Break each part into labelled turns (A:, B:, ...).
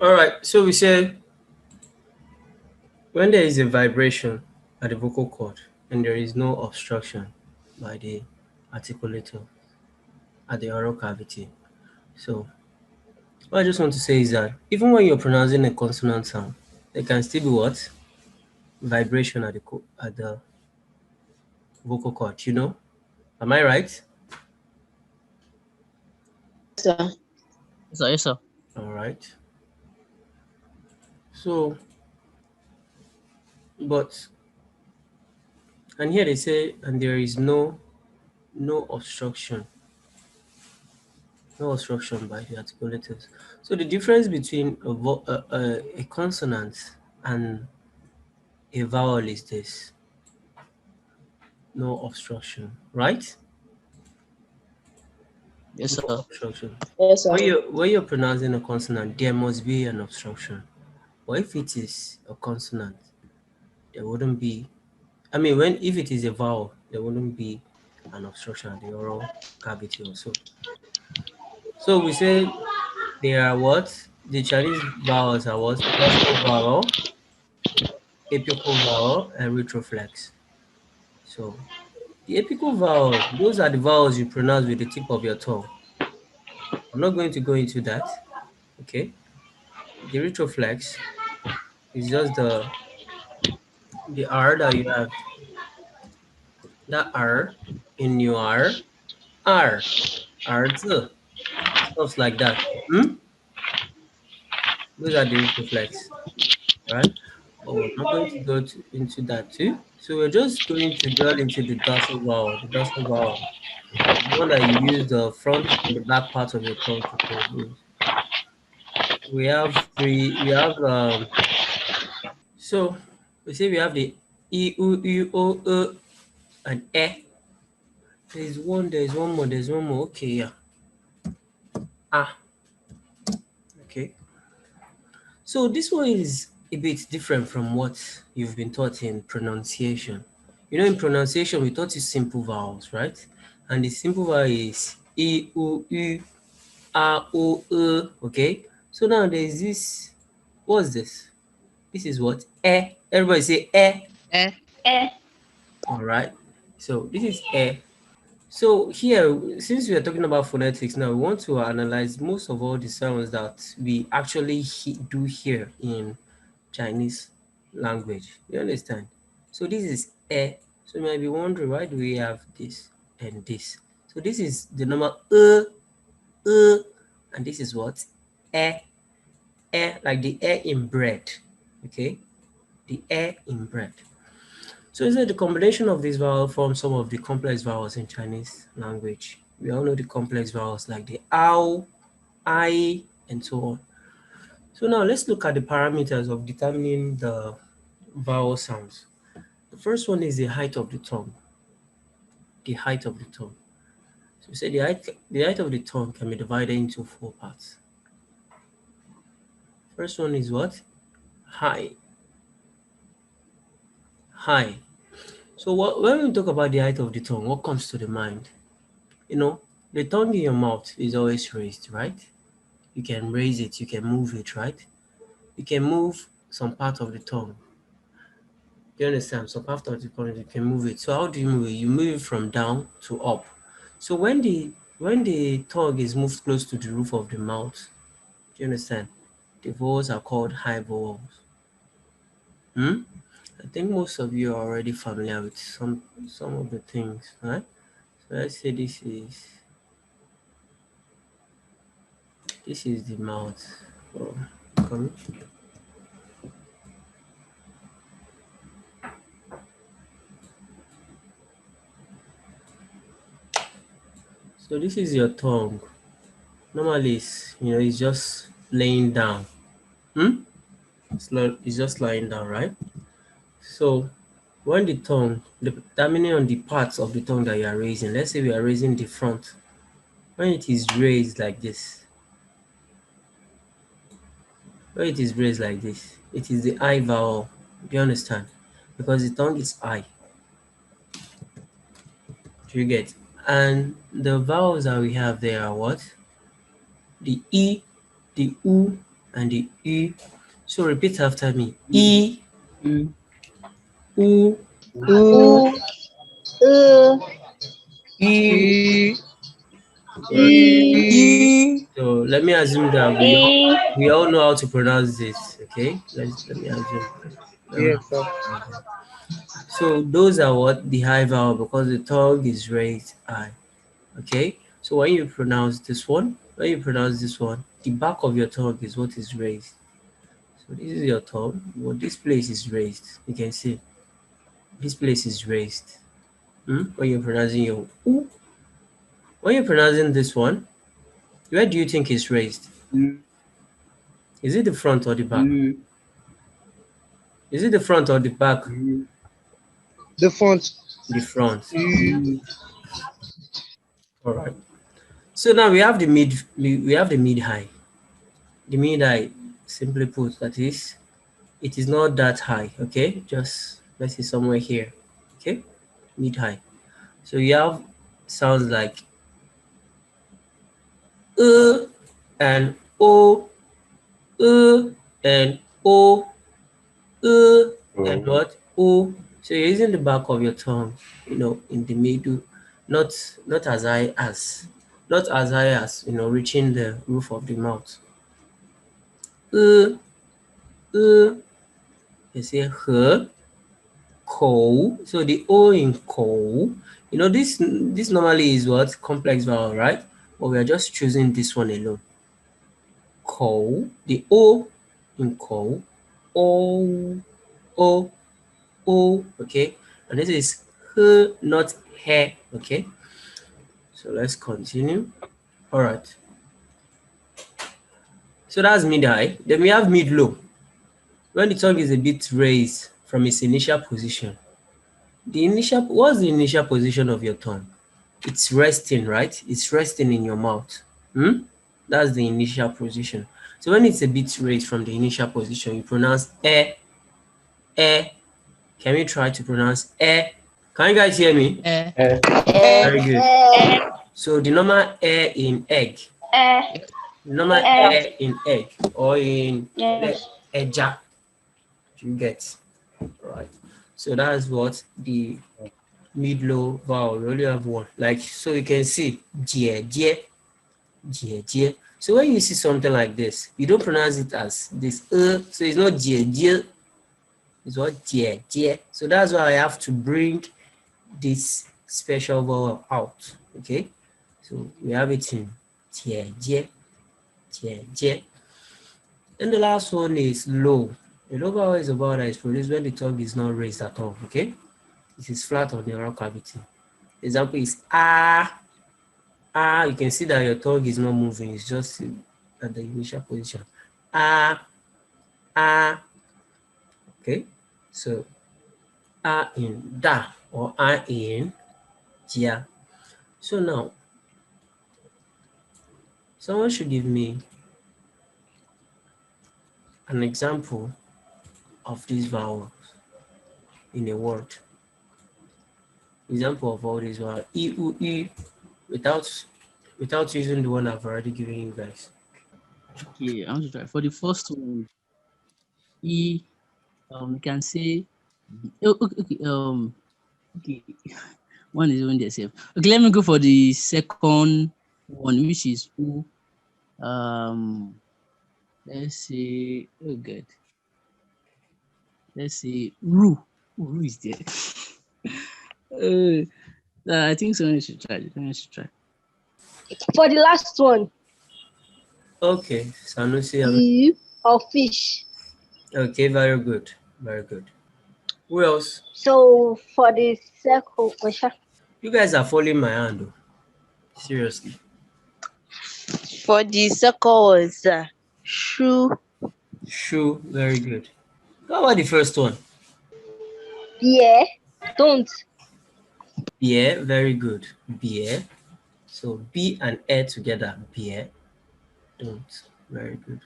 A: All right. So we said when there is a vibration at the vocal cord and there is no obstruction by the articulator at the oral cavity. So what I just want to say is that even when you're pronouncing a consonant sound, there can still be what? Vibration at the vocal cord, you know? Am I right?
B: Sir.
C: Yes, sir.
A: All right. So, but and here they say and there is no obstruction, no obstruction by the articulators. So the difference between a consonant and a vowel is this: no obstruction, right?
C: Yes,
A: No
C: sir.
A: obstruction.
B: Yes, sir.
A: When you're pronouncing a consonant, there must be an obstruction. But if it is a consonant, there wouldn't be. I mean, when if it is a vowel, there wouldn't be an obstruction at the oral cavity or so. So we say they are what? The Chinese vowels are what? Dorsal vowel, apical vowel, and retroflex. So the apical vowels, those are the vowels you pronounce with the tip of your tongue. I'm not going to go into that. Okay. The retroflex is just the R that you have. That R in your R, R, stuff like that. Hmm? Those are the retroflex, right? But we're not going to go into that too. So we're just going to dwell into the dorsal vowel. The dorsal vowel, the one that you use the front and the back part of your tongue to produce. We have three. We have so we say we have the e u u o and e. There's one. There's one more. There's one more. Okay, yeah. Ah. Okay. So this one is a bit different from what you've been taught in pronunciation. You know, in pronunciation, we taught you simple vowels, right? And the simple vowel is e, u, u, a, o, e. Okay. So now there's this. What's this? This is what? E. Everybody say e.
C: Eh.
B: Eh.
A: All right. So this is e. So here, since we are talking about phonetics now, we want to analyze most of all the sounds that we actually do here in Chinese language. You understand? So this is e. So you might be wondering why do we have this and this? So this is the normal and this is what? E, like the in bread. Okay? The in bread. So is it the combination of these vowels form some of the complex vowels in Chinese language? We all know the complex vowels like the ow, I, and so on. So now let's look at the parameters of determining the vowel sounds. The first one is the height of the tongue. The height of the tongue. So we say the height of the tongue can be divided into four parts. First one is what? High. High. So when we talk about the height of the tongue, what comes to the mind? You know, the tongue in your mouth is always raised, right? You can raise it, you can move it, right? You can move some part of the tongue. Do you understand? Some part of the tongue you can move it. So how do you move it? You move it from down to up. So when the tongue is moved close to the roof of the mouth, do you understand? The vowels are called high vowels. Hmm? I think most of you are already familiar with some of the things, right? So let's say this is the mouth. Oh, come. So this is your tongue. Normally, it's just laying down. Hmm? It's just lying down, right? So when the tongue, depending on the parts of the tongue that you are raising, let's say we are raising the front. When it is raised like this, it is the I vowel. Do you understand? Because the tongue is I. Do you get? And the vowels that we have there are what? The E, the U, and the U. So repeat after me. E,
B: U,
A: U,
B: U,
A: E.
B: E,
A: Right.
B: E.
A: So let me assume that we all know how to pronounce this. Okay, let me assume we all know
B: Yes,
A: how
B: sir.
A: to pronounce it. So those are what the high vowel because the tongue is raised high. Okay, so when you pronounce this one, the back of your tongue is what is raised. So this is your tongue, but this place is raised. You can see this place is raised. When you're pronouncing your oo, when you're pronouncing this one, where do you think it's raised?
B: U,
A: Is it the front or the back?
B: U,
A: Is it the front or the back?
B: U. The font.
A: The front.
B: U,
C: Mm.
A: All right. So now we have the mid high. The mid high, simply put, that is, it is not that high. Okay, just let's say somewhere here. Okay, mid high. So you have sounds like and o, and o, and what o. So you're using the back of your tongue, in the middle, not not as high as, reaching the roof of the mouth. You say her, coal. So the o in coal, this normally is what complex vowel, right? But we are just choosing this one alone. Coal. The o in coal. O, o, o. Okay, and this is her, not hair. Okay, so let's continue. All right. So that's mid high. Then we have mid low. When the tongue is a bit raised from its initial position. What's the initial position of your tongue? It's resting, right? It's resting in your mouth. That's the initial position. So when it's a bit raised from the initial position, you pronounce eh, eh. Can we try to pronounce eh? Can you guys hear me? Very good. So the normal eh in egg, the normal eh in egg, or in eja, you get, right? So that's what the mid-low vowel. We only have one. Like, so you can see jie, jie, jie, jie. So when you see something like this, you don't pronounce it as this so it's not jie, jie, it's what jie, jie. So that's why I have to bring this special vowel out. Okay, so we have it in jie, jie, jie, jie. And the last one is low. The low vowel is a vowel that is produced when the tongue is not raised at all. Okay, it is flat on the oral cavity. Example is ah. You can see that your tongue is not moving, it's just at the initial position. Ah, ah. Okay, so in da or in jia. So now, someone should give me an example of these vowels in a word. Example of all these vowels. I, U, I, without using the one I've already given you guys.
C: Okay, I want to try. For the first one, E, you can say, oh, okay, okay. One is even there safe. Okay, let me go for the second one, which is U. Um, let's say, oh God, let's say Ru. Oh, Ru is there. I think someone should try. Someone should try.
D: For the last one,
A: Okay, Sanusi.
D: you or fish.
A: Okay, very good. Very good. Who else?
D: So for the second question,
A: You guys are following my hand, though. Seriously.
E: For the second was shoe.
A: Shoe, very good. How about the first one?
D: yeah, don't.
A: Beer, very good. Beer. So B and A together. Beer. Don't. Very good.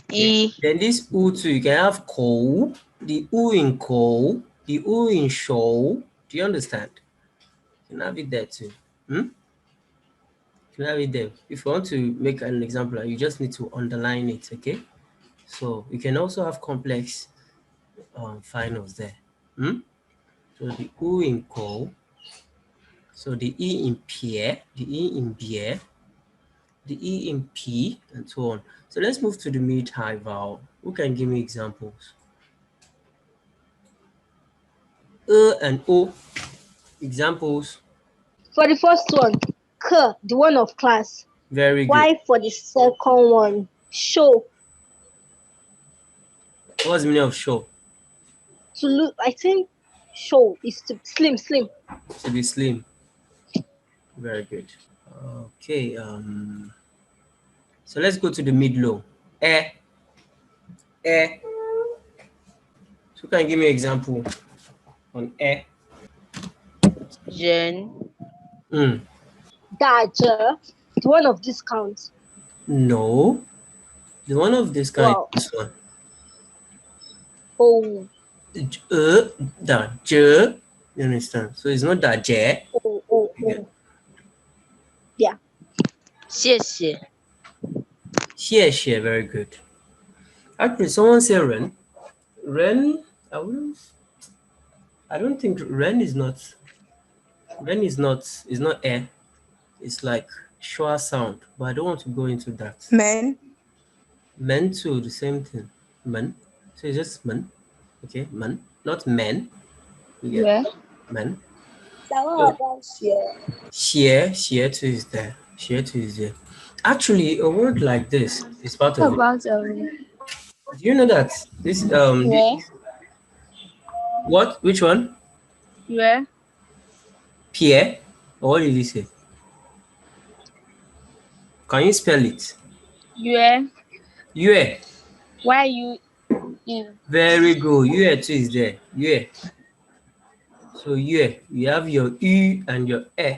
A: Okay.
E: E.
A: Then this U too, you can have coal. The U in coal. The U in show. Do you understand? You can have it there too. You can have it there. If you want to make an example, you just need to underline it, okay? So you can also have complex finals there. So the U in co, so the E in pear, the E in beer, the E in P, and so on. So let's move to the mid-high vowel. Who can give me examples? And O. Examples.
D: For the first one, K, the one of class.
A: Very good.
D: Y for the second one, show.
A: What's the meaning of show?
D: To look, I think show is to slim, slim.
A: To be slim. Very good. Okay. So let's go to the mid-low. Eh. Eh. So can you give me an example on eh?
E: Jen.
D: Daja, the one of discount.
A: No. The one of this kind
D: Wow.
A: is this one.
D: Oh,
A: Da, j. You understand? So it's not that j.
D: oh. Yeah.
E: 谢谢.
A: Xie, very good. Actually, someone said Ren. Ren, I don't think Ren is not. Ren is not air. It's like schwa sound, but I don't want to go into that.
E: Men.
A: Men too, the same thing. Men. So it's just men. Okay, men, not men. You get men. Xie too is there. Xie too is there. Actually, a word like this is part of it. Do you know that this what? Which one?
E: Where?
A: Pierre? Or what did he say? Can you spell it?
E: Where?
A: Yue.
E: Why you in?
A: Very good. Yue too is there. Yue. So yue, you have your u and your e.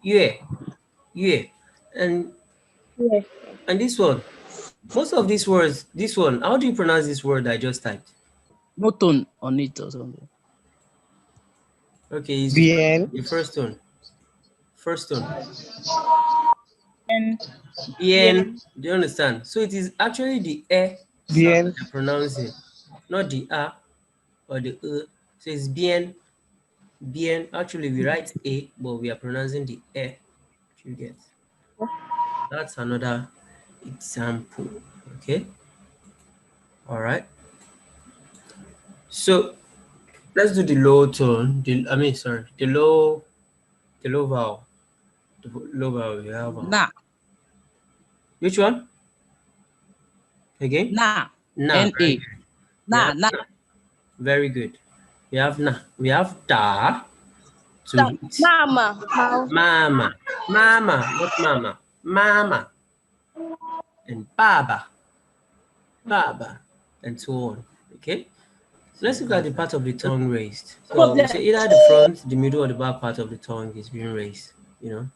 A: Yue. Yue. And this one. Most of these words, this one, how do you pronounce this word I just typed?
C: No tone on it or something.
A: Okay, it's
B: Bien.
A: the first one. First one.
E: And
A: Bien. Do you understand? So it is actually the e sound
B: Bien.
A: that they're pronouncing, not the a or the e. So it's bien. Bien. Actually, we write a, but we are pronouncing the e. You get. That's another example. Okay. All right. So let's do the low tone. The low vowel. The low vowel. We have
C: Nah.
A: which one? Again?
C: Nah.
A: Na.
C: N-A. Nah. Nah.
A: Very good. We have na. We have da. To
E: Mama.
A: mama. Mama. Not mama. Mama. And baba. Baba. And so on. Okay. So let's look at the part of the tongue raised. So we say either the front, the middle, or the back part of the tongue is being raised. You know,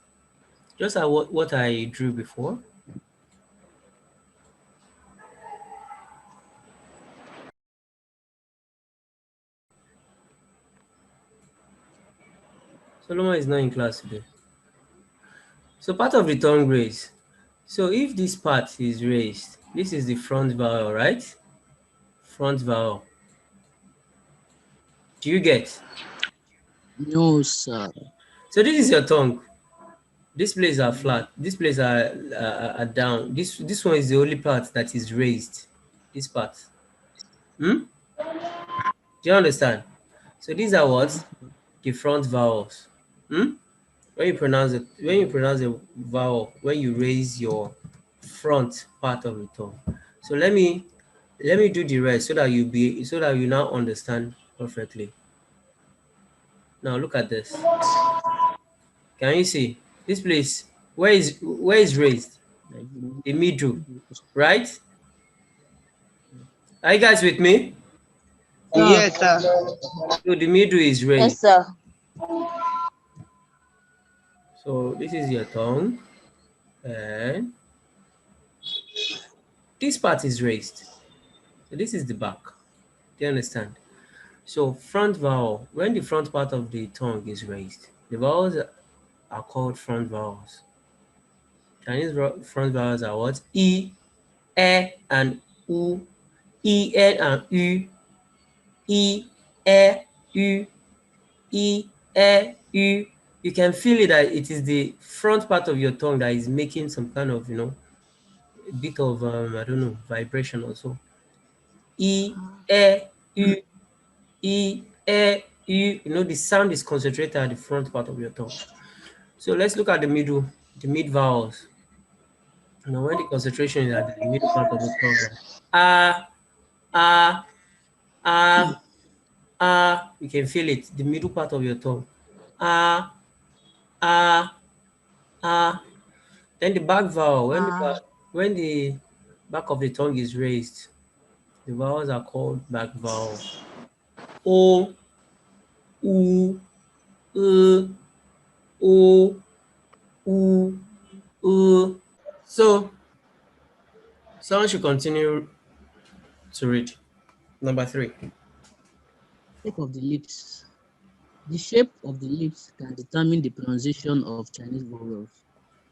A: just like what I drew before. Solomon is not in class today. So part of the tongue raised. So if this part is raised, this is the front vowel, right? Front vowel. Do you get?
C: No, sir.
A: So this is your tongue. These places are flat. These places are down. This one is the only part that is raised. This part. Do you understand? So these are what? The front vowels. When you pronounce it, when you pronounce a vowel, when you raise your front part of the tongue. So let me do the rest so that you now understand perfectly. Now look at this. Can you see this place? Where is raised? The middle, right? Are you guys with me?
B: Yes, sir.
A: So the middle is raised.
E: Yes, sir.
A: So this is your tongue, and this part is raised. So this is the back. Do you understand? So front vowel, when the front part of the tongue is raised, the vowels are called front vowels. Chinese front vowels are what? E, and U, and U, E, U, E, U. You can feel it that it is the front part of your tongue that is making some kind of, a bit of, I don't know, vibration also. E, U, E, U. The sound is concentrated at the front part of your tongue. So let's look at the mid vowels. When the concentration is at the middle part of the tongue, like ah, ah, ah, ah, you can feel it, the middle part of your tongue. Ah, ah, ah. Then the back vowel, when the back of the tongue is raised, the vowels are called back vowel. O, U, O, U, U. So someone should continue to read. Number 3.
C: Shape of the lips. The shape of the lips can determine the pronunciation of Chinese vowels.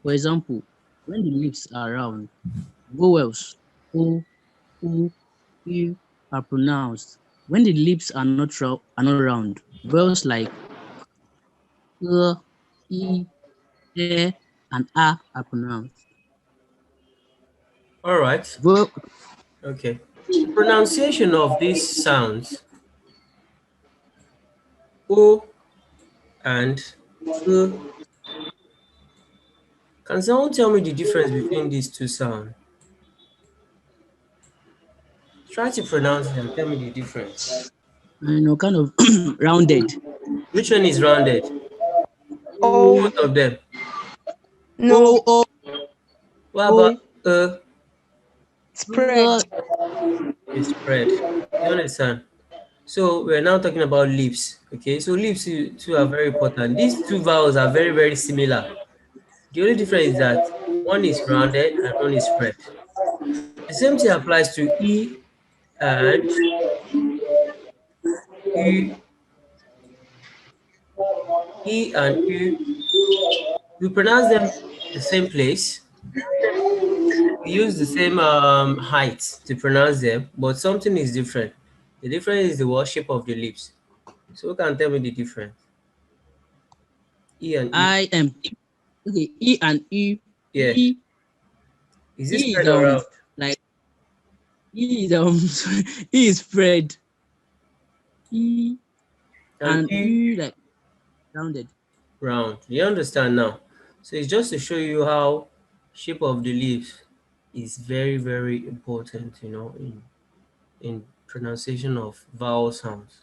C: For example, when the lips are round, vowels O, U, U are pronounced. When the lips are not round, vowels like E, E, and A are pronounced.
A: All right.
C: Vowel,
A: Okay. The pronunciation of these sounds, O and U. Can someone tell me the difference between these two sounds? Try to pronounce it and tell me the difference.
C: kind of rounded.
A: Which one is rounded?
B: O.
A: Both of them.
B: No.
C: O, O,
A: What about
C: O,
B: Spread.
A: is spread? You understand? So we're now talking about lips. Okay, so lips too are very important. These two vowels are very, very similar. The only difference is that one is rounded and one is spread. The same thing applies to E and U. E and U. We pronounce them the same place. We use the same height to pronounce them, but something is different. The difference is the shape of the lips. So who can tell me the difference? E and U.
C: I am. Okay, E and U.
A: Yeah. Is it
C: E is
A: spread or round?
C: like E is E is spread. E
A: And
C: and
A: U
C: U like rounded.
A: round. You understand now? So it's just to show you how shape of the lips is very, very important, in pronunciation of vowel sounds.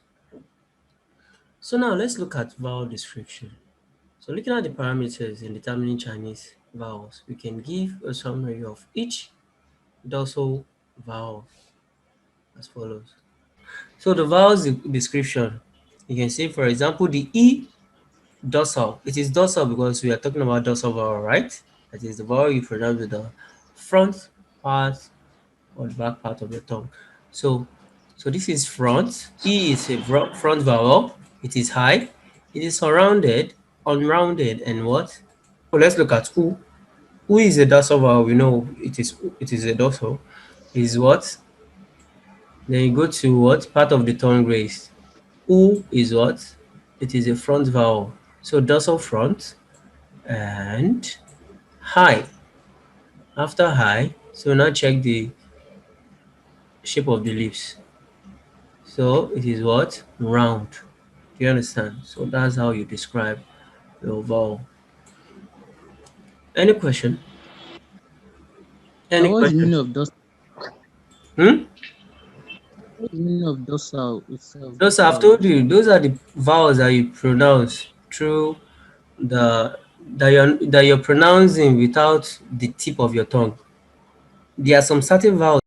A: So now let's look at vowel description. So looking at the parameters in determining Chinese vowels, we can give a summary of each dorsal vowel as follows. So the vowels description, you can see, for example, the E dorsal. It is dorsal because we are talking about dorsal vowel, right? That is the vowel you pronounce with the front part or the back part of your tongue. So this is front. E is a front vowel. It is high. It is surrounded, unrounded, and what? So let's look at U. U is a dorsal vowel. We know it is a dorsal. Is what? Then you go to what? Part of the tongue raised. U is what? It is a front vowel. So dorsal front and high. After high, so now check the shape of the lips. So it is what? Round. Do you understand? So that's how you describe your vowel. Any question? Any
C: What's the
A: question?
C: meaning of dorsal?
A: Hmm?
C: What's the meaning of dorsal itself?
A: Those I've
C: Dorsal.
A: told you, those are the vowels that you pronounce through that you're pronouncing without the tip of your tongue. There are some certain vowels